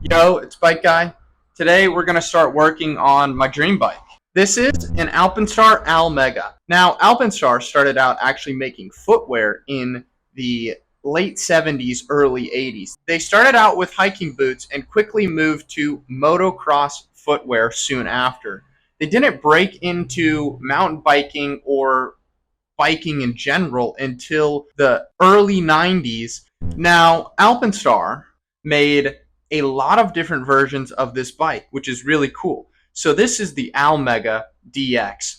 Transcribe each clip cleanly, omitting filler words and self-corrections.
Yo, it's Bike Guy. Today we're going to start working on my dream bike. This is an Alpenstar Al Mega. Now, Alpenstar started out actually making footwear in the late 70s, early 80s. They started out with hiking boots and quickly moved to motocross footwear soon after. They didn't break into mountain biking or biking in general until the early 90s. Now, Alpenstar made a lot of different versions of this bike, which is really cool. So this is the Al Mega DX.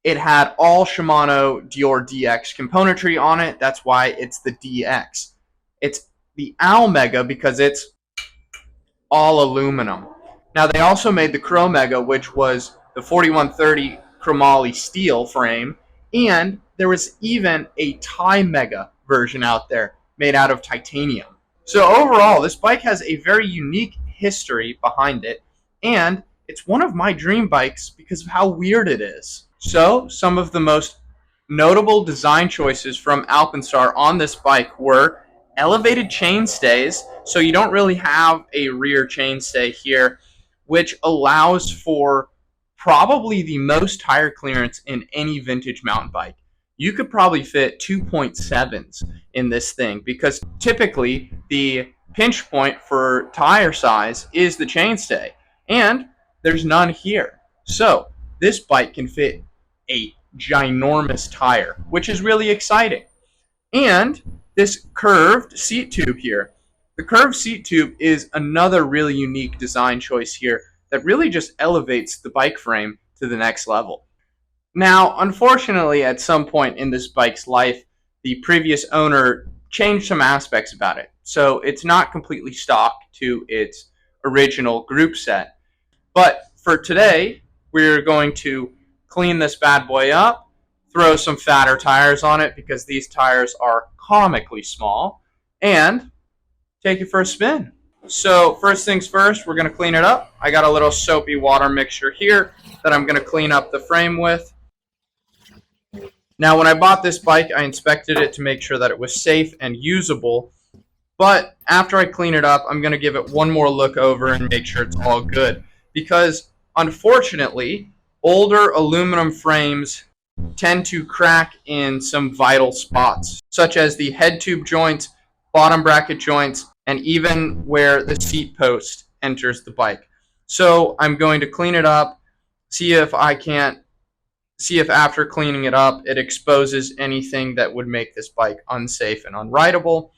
It had all Shimano Dior DX componentry on it. That's why it's the DX. It's the Al Mega because it's all aluminum. Now they also made the Cro Mega, which was the 4130 chromoly steel frame, and there was even a Thai Mega version out there made out of titanium. So overall, this bike has a very unique history behind it, and it's one of my dream bikes because of how weird it is. So some of the most notable design choices from Alpenstar on this bike were elevated chainstays, so you don't really have a rear chainstay here, which allows for probably the most tire clearance in any vintage mountain bike. You could probably fit 2.7s in this thing because typically the pinch point for tire size is the chainstay, and there's none here. So this bike can fit a ginormous tire, which is really exciting. And this curved seat tube here. The curved seat tube is another really unique design choice here that really just elevates the bike frame to the next level. Now, unfortunately, at some point in this bike's life, the previous owner changed some aspects about it. So it's not completely stock to its original group set. But for today, we're going to clean this bad boy up, throw some fatter tires on it because these tires are comically small, and take it for a spin. So first things first, we're going to clean it up. I got a little soapy water mixture here that I'm going to clean up the frame with. Now, when I bought this bike, I inspected it to make sure that it was safe and usable. But after I clean it up, I'm going to give it one more look over and make sure it's all good. Because, unfortunately, older aluminum frames tend to crack in some vital spots, such as the head tube joints, bottom bracket joints, and even where the seat post enters the bike. So I'm going to clean it up, see if after cleaning it up, it exposes anything that would make this bike unsafe and unrideable.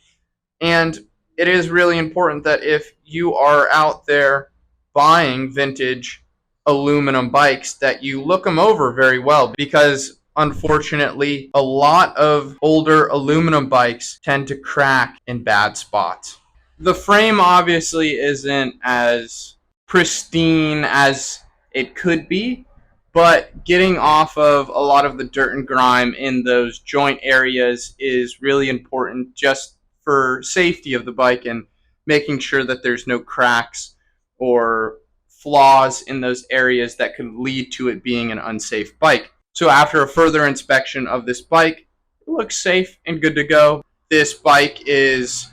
And it is really important that if you are out there buying vintage aluminum bikes, that you look them over very well, because unfortunately, a lot of older aluminum bikes tend to crack in bad spots. The frame obviously isn't as pristine as it could be, but getting off of a lot of the dirt and grime in those joint areas is really important just for safety of the bike and making sure that there's no cracks or flaws in those areas that could lead to it being an unsafe bike. So after a further inspection of this bike, it looks safe and good to go. This bike is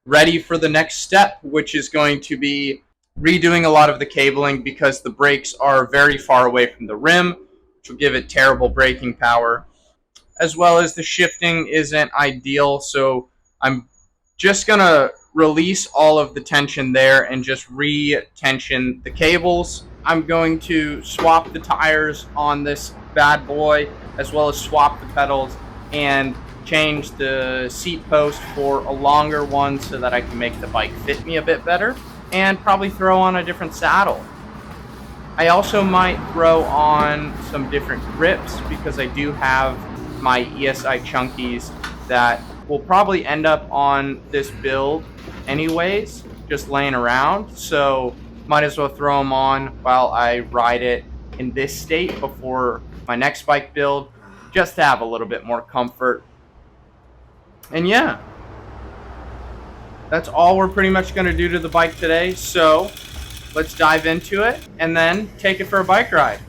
ready for the next step, which is going to be redoing a lot of the cabling because the brakes are very far away from the rim, which will give it terrible braking power, as well as the shifting isn't ideal. So I'm just going to release all of the tension there and just re-tension the cables. I'm going to swap the tires on this bad boy, as well as swap the pedals and change the seat post for a longer one so that I can make the bike fit me a bit better, and probably throw on a different saddle. I also might throw on some different grips because I do have my ESI chunkies that will probably end up on this build anyways, just laying around. So might as well throw them on while I ride it in this state before my next bike build, just to have a little bit more comfort. And yeah, that's all we're pretty much going to do to the bike today. So let's dive into it and then take it for a bike ride.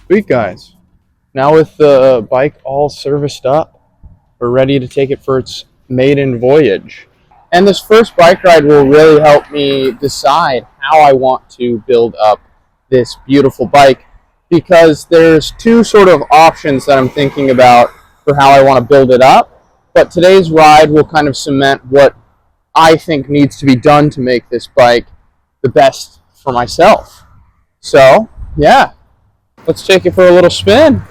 Sweet, guys. Now with the bike all serviced up, we're ready to take it for its maiden voyage. And this first bike ride will really help me decide how I want to build up this beautiful bike, because there's two sort of options that I'm thinking about for how I want to build it up. But today's ride will kind of cement what I think needs to be done to make this bike the best for myself. So, yeah, let's take it for a little spin.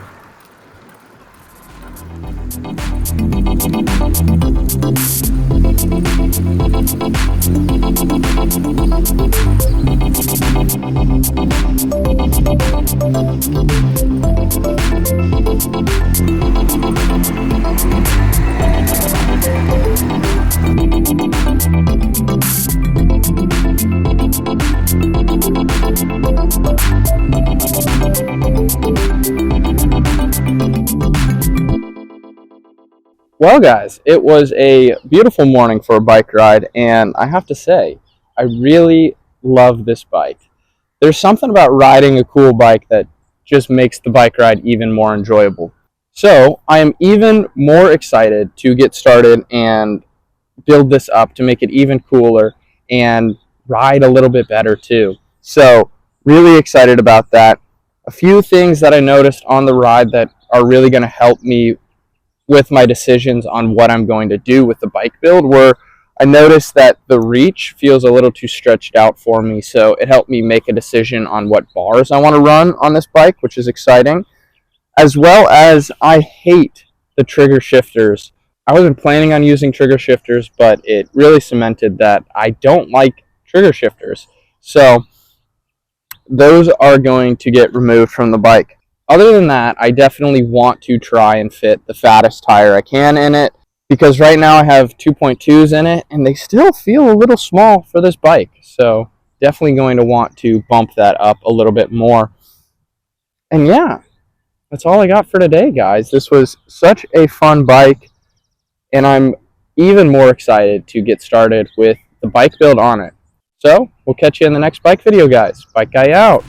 Well, guys, it was a beautiful morning for a bike ride, and I have to say, I really love this bike. There's something about riding a cool bike that just makes the bike ride even more enjoyable. So, I am even more excited to get started and build this up to make it even cooler and ride a little bit better too. So, really excited about that. A few things that I noticed on the ride that are really going to help me with my decisions on what I'm going to do with the bike build were, I noticed that the reach feels a little too stretched out for me, so it helped me make a decision on what bars I want to run on this bike, which is exciting, as well as I hate the trigger shifters. I wasn't planning on using trigger shifters, but it really cemented that I don't like trigger shifters. So those are going to get removed from the bike. Other than that, I definitely want to try and fit the fattest tire I can in it, because right now I have 2.2s in it, and they still feel a little small for this bike. So definitely going to want to bump that up a little bit more. And yeah, that's all I got for today, guys. This was such a fun bike, and I'm even more excited to get started with the bike build on it. So we'll catch you in the next bike video, guys. Bike guy out.